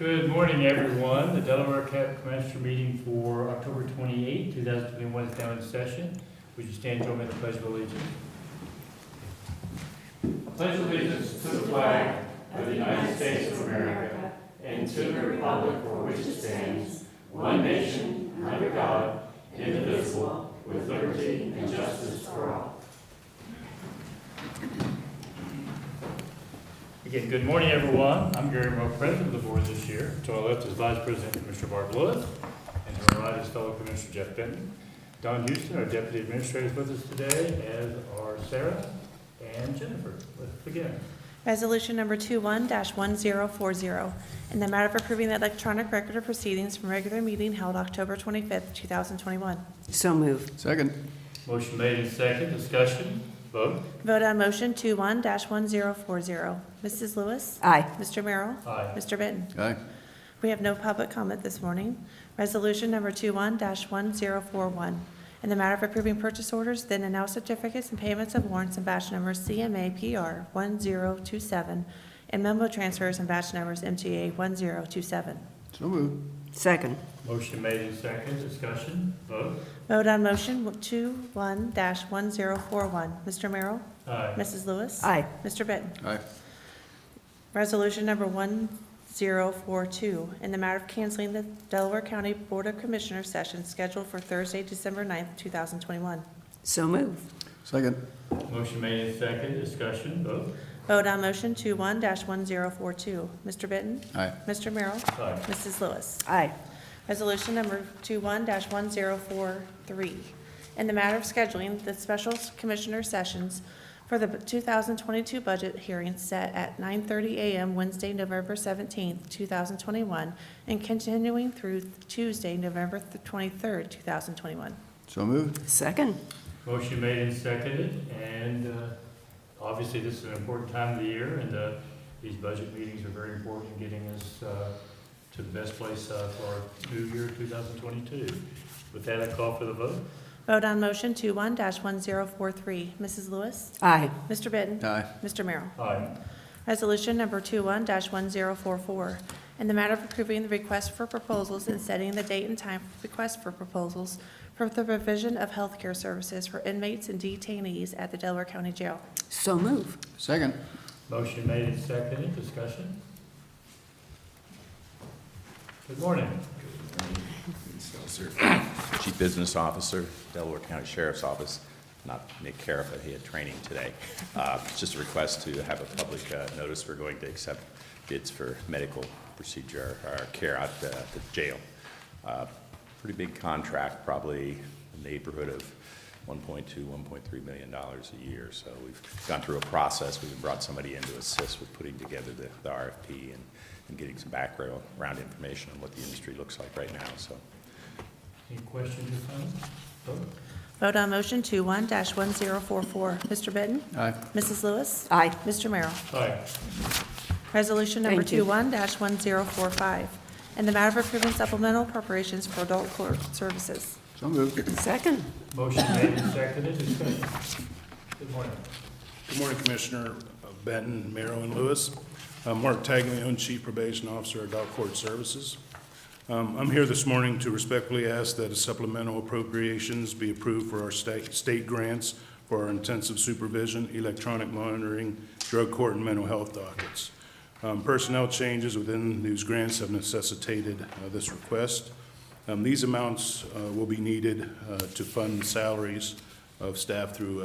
Good morning, everyone. The Delaware Commissioner meeting for October 28, 2021 is now in session. Would you stand and join me in the Pledge of Allegiance? Pledge allegiance to the flag of the United States of America and to the republic for which it stands, one nation, under God, indivisible, with liberty and justice for all. Again, good morning, everyone. I'm Gary Moe, President of the Board this year. To our left is Vice President Commissioner Barb Lewis, and to our right is fellow Commissioner Jeff Benton. Don Houston, our Deputy Administrator, is with us today, as are Sarah and Jennifer. Let's begin. Resolution number 21-1040, in the matter of approving the electronic record of proceedings from regular meeting held October 25th, 2021. So moved. Second. Motion made and second. Discussion. Vote. Vote on motion 21-1040. Mrs. Lewis? Aye. Mr. Merrill? Aye. Mr. Benton? Aye. We have no public comment this morning. Resolution number 21-1041, in the matter of approving purchase orders, then and now certificates and payments of warrants and batch numbers CMA PR 1027 and memo transfers and batch numbers MTA 1027. So moved. Second. Motion made and second. Discussion. Vote. Vote on motion 21-1041. Mr. Merrill? Aye. Mrs. Lewis? Aye. Mr. Benton? Aye. Resolution number 1042, in the matter of canceling the Delaware County Board of Commissioners session scheduled for Thursday, December 9th, 2021. So moved. Second. Motion made and second. Discussion. Vote. Vote on motion 21-1042. Mr. Benton? Aye. Mr. Merrill? Aye. Mrs. Lewis? Aye. Resolution number 21-1043, in the matter of scheduling the special commissioner sessions for the 2022 budget hearing set at 9:30 a.m. Wednesday, November 17th, 2021, and continuing through Tuesday, November 23rd, 2021. So moved. Second. Motion made and seconded, and obviously this is an important time of the year, and these budget meetings are very important in getting us to the best place for our new year 2022. With that, I call for the vote. Vote on motion 21-1043. Mrs. Lewis? Aye. Mr. Benton? Aye. Mr. Merrill? Aye. Resolution number 21-1044, in the matter of approving the request for proposals and setting the date and time for request for proposals for the provision of healthcare services for inmates and detainees at the Delaware County Jail. So moved. Second. Motion made and seconded. Discussion. Good morning. Chief Business Officer, Delaware County Sheriff's Office, not Nick Carafa, he had training today. It's just a request to have a public notice. We're going to accept bids for medical procedure or care out at the jail. Pretty big contract, probably in the neighborhood of $1.2, $1.3 million a year. So we've gone through a process. We've brought somebody in to assist with putting together the RFP and getting some background information on what the industry looks like right now. So. Any questions or comments? Vote. Vote on motion 21-1044. Mr. Benton? Aye. Mrs. Lewis? Aye. Mr. Merrill? Aye. Resolution number Thank you. 21-1045, in the matter of approving supplemental appropriations for adult court services. So moved. Second. Motion made and seconded. Discussion. Good morning. Good morning, Commissioner Benton, Merrill, and Lewis. I'm Mark Taglione, Chief Probation Officer, Adult Court Services. I'm here this morning to respectfully ask that a supplemental appropriations be approved for our state grants for our intensive supervision, electronic monitoring, drug court, and mental health dockets. Personnel changes within these grants have necessitated this request. These amounts will be needed to fund salaries of staff through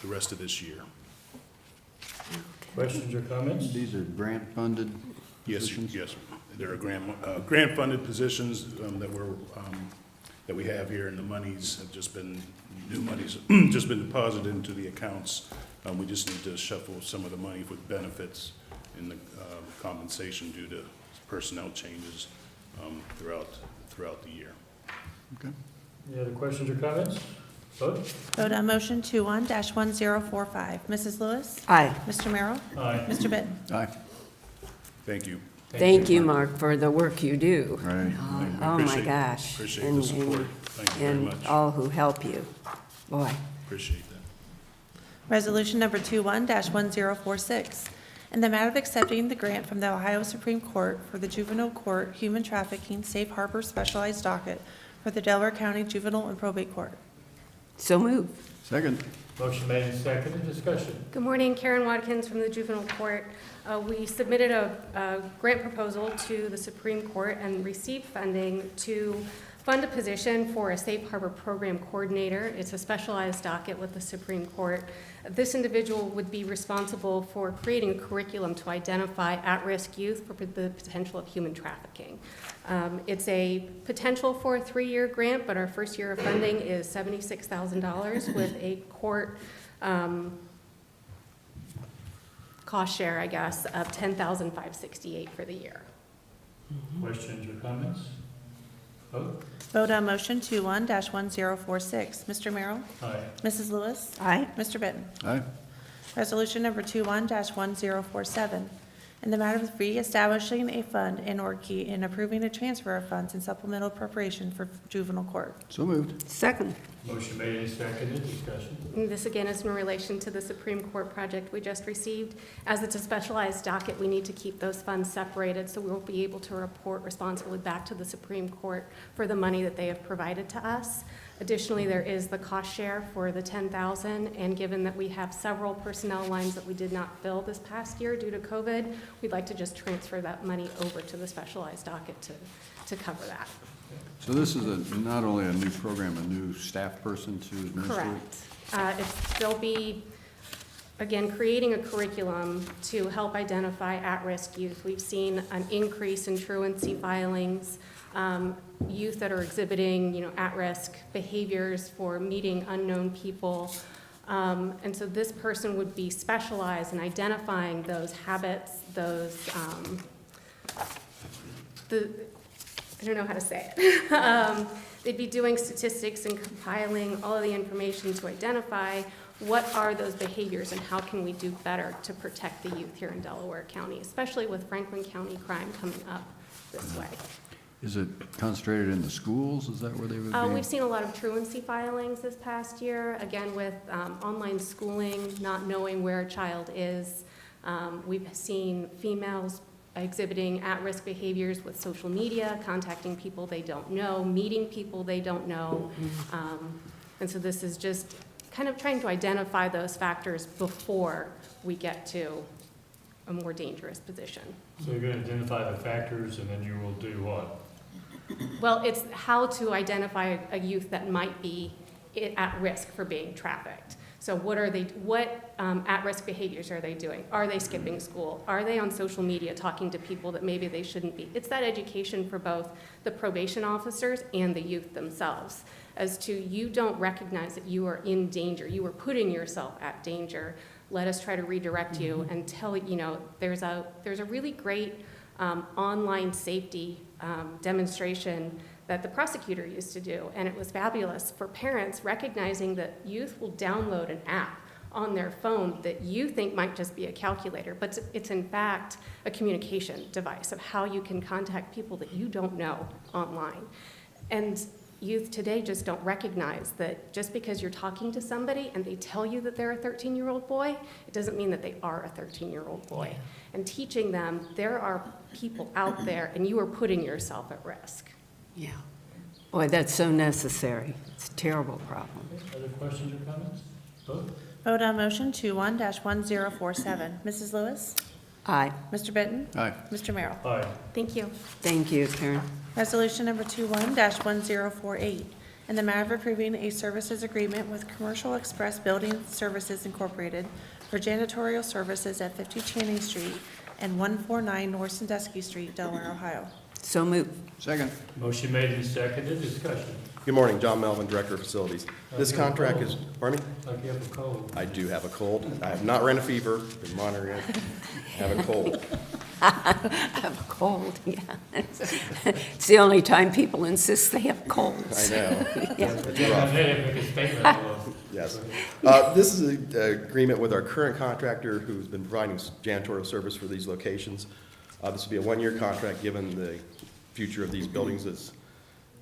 the rest of this year. Questions or comments? These are grant-funded positions? Yes, there are grant-funded positions that we have here, and the monies have just been, new monies just been deposited into the accounts. We just need to shuffle some of the money with benefits and the compensation due to personnel changes throughout the year. Okay. Any other questions or comments? Vote. Vote on motion 21-1045. Mrs. Lewis? Aye. Mr. Merrill? Aye. Mr. Benton? Aye. Thank you. Thank you, Mark, for the work you do. Right. Oh, my Appreciate- gosh. Appreciate the support. Thank you very And much. all who help you. Boy. Appreciate that. Resolution number 21-1046, In the matter of accepting the grant from the Ohio Supreme Court for the Juvenile Court Human Trafficking Safe Harbor Specialized Docket for the Delaware County Juvenile and Probate Court. So moved. Second. Motion made and seconded, discussion. Good morning, Karen Watkins from the Juvenile Court. We submitted a grant proposal to the Supreme Court and received funding to fund a position for a Safe Harbor Program Coordinator. It's a specialized docket with the Supreme Court. This individual would be responsible for creating a curriculum to identify at-risk youth for the potential of human trafficking. It's a potential for a 3-year grant, but our first year of funding is $76,000 with a court cost share, I guess, of $10,568 for the year. Questions or comments? Vote. Vote on motion 21-1046. Mr. Merrill? Aye. Mrs. Lewis? Aye. Mr. Benton? Aye. Resolution number 21-1047, in the matter of reestablishing a fund and/or key in approving a transfer of funds and supplemental appropriation for juvenile court. So moved. Second. Motion made and seconded, discussion. And this again is in relation to the Supreme Court project we just received. As it's a specialized docket, we need to keep those funds separated so we'll be able to report responsibly back to the Supreme Court for the money that they have provided to us. Additionally, there is the cost share for the $10,000, and given that we have several personnel lines that we did not fill this past year due to COVID, we'd like to just transfer that money over to the specialized docket to cover that. So this is not only a new program, a new staff person to administer it? Correct. They'll be, again, creating a curriculum to help identify at-risk youth. We've seen an increase in truancy filings, youth that are exhibiting, at-risk behaviors for meeting unknown people. And so this person would be specialized in identifying those habits, those, I don't know how to say it. They'd be doing statistics and compiling all of the information to identify what are those behaviors and how can we do better to protect the youth here in Delaware County, especially with Franklin County crime coming up this way. Is it concentrated in the schools? Is that where they would be? We've seen a lot of truancy filings this past year, again with online schooling, not knowing where a child is. We've seen females exhibiting at-risk behaviors with social media, contacting people they don't know, meeting people they don't know. And so this is just kind of trying to identify those factors before we get to a more dangerous position. So you're going to identify the factors, and then you will do what? Well, it's how to identify a youth that might be at risk for being trafficked. So what at-risk behaviors are they doing? Are they skipping school? Are they on social media talking to people that maybe they shouldn't be? It's that education for both the probation officers and the youth themselves as to you don't recognize that you are in danger. You are putting yourself at danger. Let us try to redirect you and tell there's a really great online safety demonstration that the prosecutor used to do, and it was fabulous for parents recognizing that youth will download an app on their phone that you think might just be a calculator, but it's in fact a communication device of how you can contact people that you don't know online. And youth today just don't recognize that just because you're talking to somebody and they tell you that they're a 13-year-old boy, it doesn't mean that they are a 13-year-old boy. And teaching them there are people out there and you are putting yourself at risk. Yeah. Boy, that's so necessary. It's a terrible problem. Other questions or comments? Vote. Vote on motion 21-1047. Mrs. Lewis? Aye. Mr. Benton? Aye. Mr. Merrill? Aye. Thank you. Thank you, Karen. Resolution number 21-1048, in the matter of approving a services agreement with Commercial Express Building Services Incorporated for janitorial services at 50 Channing Street and 149 North Sandusky Street, Delaware, Ohio. So moved. Second. Motion made and seconded, discussion. Good morning, John Melvin, Director of Facilities. This contract is, pardon me? Like you have a cold. I do have a cold. I have not ran a fever, been monitoring it. I have a cold. I have a cold, yeah. It's the only time people insist they have colds. I know. Yeah. It's Yeah, rough. make a statement. Yes. This is an agreement with our current contractor who's been providing janitorial service for these locations. This will be a one-year contract, given the future of these buildings is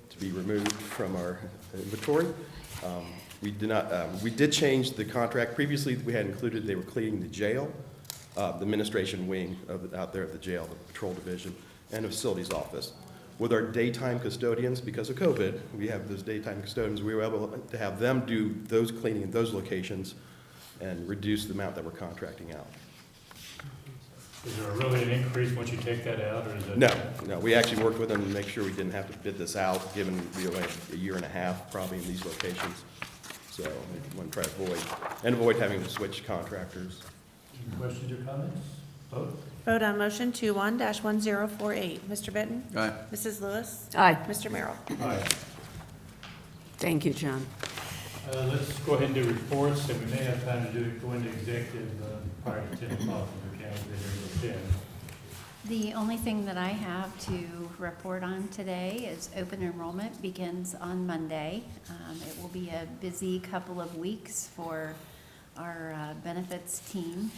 to be removed from our inventory. We did change the contract. Previously, we had included they were cleaning the jail. the administration wing out there at the jail, the patrol division, and a facilities office. With our daytime custodians, because of COVID, we have those daytime custodians, we were able to have them do those cleaning in those locations and reduce the amount that we're contracting out. Is there really an increase once you take that out, or is it? No, we actually worked with them to make sure we didn't have to bid this out, given we only have a year and a half probably in these locations. So we want to try to avoid having to switch contractors. Any questions or comments? Vote? Vote on motion 21-1048. Mr. Benton? Aye. Mrs. Lewis? Aye. Mr. Merrill? Aye. Thank you, John. Let's go ahead and do reports, and we may have time to go into executive prior to 10 o'clock if we can, if they're here till 10. The only thing that I have to report on today is open enrollment begins on Monday. It will be a busy couple of weeks for our benefits team.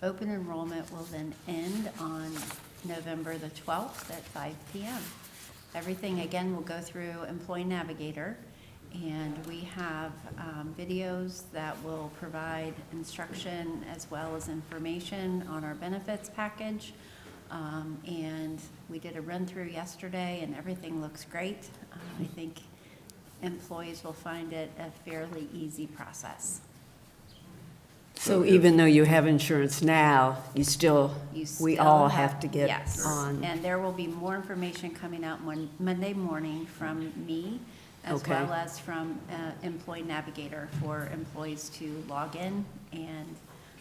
Open enrollment will then end on November the 12th at 5 p.m. Everything, again, will go through Employee Navigator, and we have videos that will provide instruction as well as information on our benefits package. And we did a run-through yesterday, and everything looks great. I think employees will find it a fairly easy process. So even though you have insurance now, we You all still have to get yes. on. And there will be more information coming out Monday morning from me, as Okay. well as from Employee Navigator for employees to log in and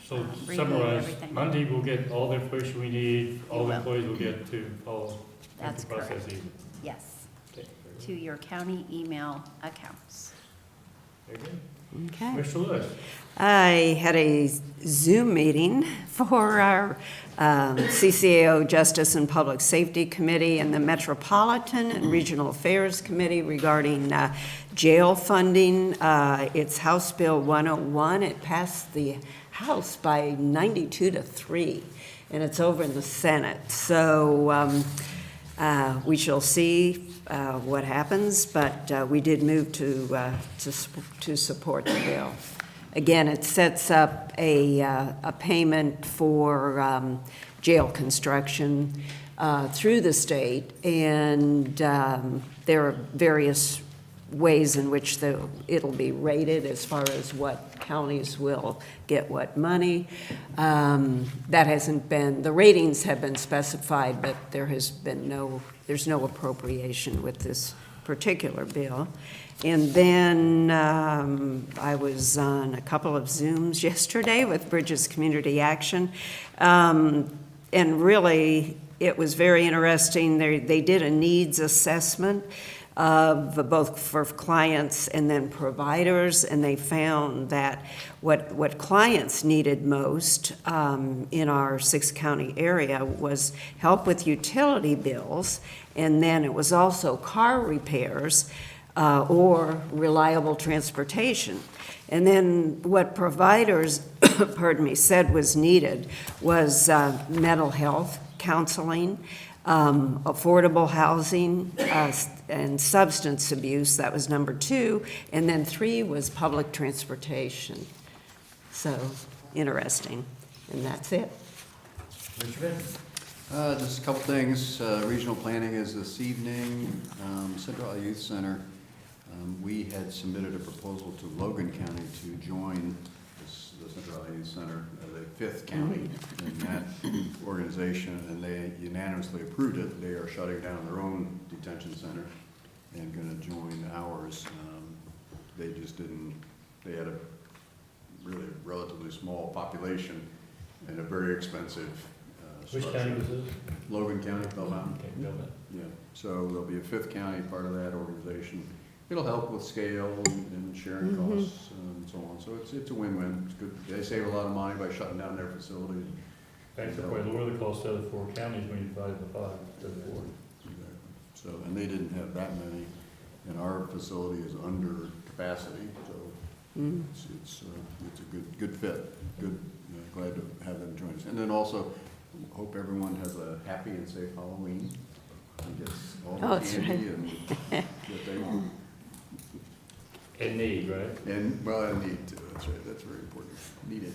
So review summarize, everything. Monday we'll get all the information we need, all the will. employees will get to follow. That's the process correct. easy. Yes, Okay, very to your county email accounts. good. Very good. Okay. Mr. Lewis? I had a Zoom meeting for our CCAO Justice and Public Safety Committee and the Metropolitan and Regional Affairs Committee regarding jail funding. It's House Bill 101. It passed the House by 92-3, and it's over in the Senate. So we shall see what happens, but we did move to support the bill. Again, it sets up a payment for jail construction through the state, and there are various ways in which it'll be rated as far as what counties will get what money. That hasn't been, the ratings have been specified, but there's no appropriation with this particular bill. And then I was on a couple of Zooms yesterday with Bridges Community Action. And really, it was very interesting. They did a needs assessment of both for clients and then providers, and they found that what clients needed most in our 6-county area was help with utility bills, and then it was also car repairs or reliable transportation. And then what providers, said was needed was mental health counseling, affordable housing, and substance abuse. That was number 2. And then 3 was public transportation. So, interesting. And that's it. Mr. Benton? Just a couple things. Regional planning is this evening. Central Valley Youth Center, we had submitted a proposal to Logan County to join the Central Valley Youth Center as a 5th county in that organization, and they unanimously approved it. They are shutting down their own detention center and going to join ours. They just didn't, they had a really relatively small population and a very expensive Which structure. county was this? Logan County, Belmont. Okay, Belmont. Yeah, so there'll be a 5th county part of that organization. It'll help with scale and sharing costs and so on. So it's a win-win. It's good. They save a lot of money by shutting down their facility. Thanks for probably lower the cost of the 4 counties when you divide the 5 to 4. Exactly. So, and they didn't have that many, and our facility is under capacity, so it's a good fit. Good, glad to have them join us. And then also, hope everyone has a happy and safe Halloween. And gets all the That's candy and that they want. And need, right? And, well, and need to, that's right, that's very important, needed.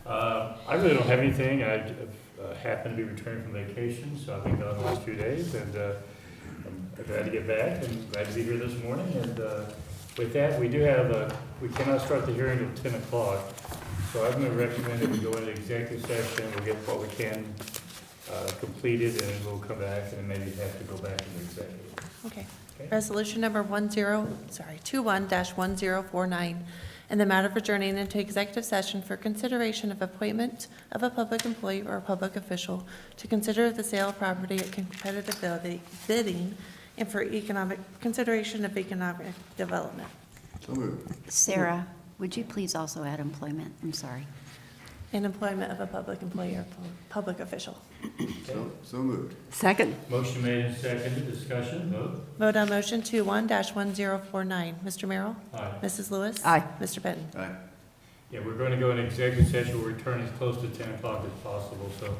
I really don't have anything. I happen to be returning from vacation, so I've been gone the last few days, and I'm glad to get back and glad to be here this morning. And with that, we do have, we cannot start the hearing until 10 o'clock, so I'm going to recommend that we go into executive session, we'll get what we can completed, and then we'll come back and then maybe have to go back into executive. Okay. Okay. Resolution number 21-1049, in the matter of adjourning into executive session for consideration of appointment of a public employee or a public official to consider the sale of property at competitive bidding and for consideration of economic development. So moved. Sarah, would you please also add employment? I'm sorry. And employment of a public employee or public official. So moved. Second. Motion made and seconded, discussion, vote. Vote on motion 21-1049. Mr. Merrill? Aye. Mrs. Lewis? Aye. Mr. Benton? Aye. Yeah, we're going to go in executive session, we'll return as close to 10 o'clock as possible, so